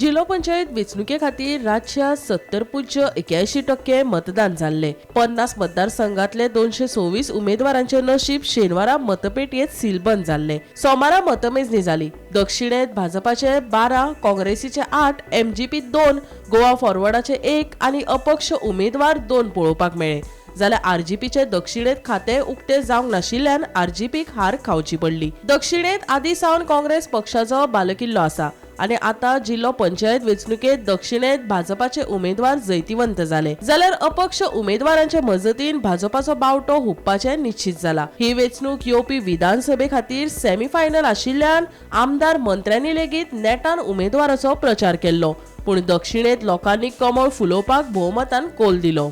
जिल्हा पंचायत वेंचणुके खातीर राज्यात 70.81% मतदान जाल्ले। 50 मतदारसंघातले 226 उमेदवारांचे नशीब शेनवारा मतपेटयेत सीलबंद जाल्ले। सोमारा मतमेजणी जाली। दक्षिणेत भाजपाचे 12, काँग्रेसीचे 8, MGP 2, गोवा फॉरवर्डाचे 1 आनी अपक्ष उमेदवार 2 पळोवपाक मेळ्ळे। जाल्यार आरजीपीचे दक्षिणेत खाते उक्ते जावंक नाशिल्ल्यान आरजीपीक हार खावची पडली। दक्षिणेत आदी सावन काँग्रेस पक्षाचो बालेकिल्लो आसा आनी आता जिल्लो पंचायत वेंचणुकेत दक्षिणेत भाजपाचे उमेदवार जैतिवंत जाले। जाल्यार अपक्ष उमेदवारांचे मजतीन भाजपाचो बावटो हुप्पाचे निश्चित जाला। ही वेंचणूक येवपी विधानसभे खातीर सेमीफायनल आशिल्ल्यान आमदार मंत्र्यांनी लेगीत नेटान उमेदवाराचो प्रचार केल्लो, पूण दक्षिणेत लोकांनी कमळ फुलोवपाक भोवमतान कौल दिलो।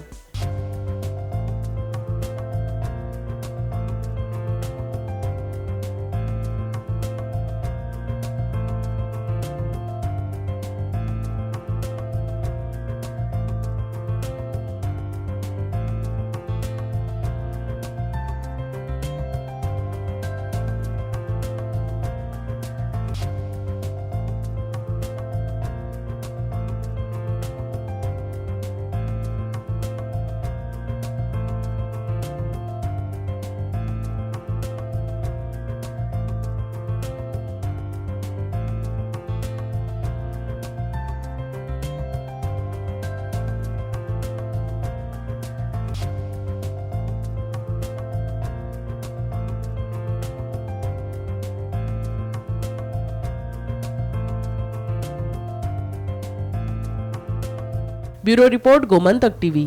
Bureau report Gomantak TV.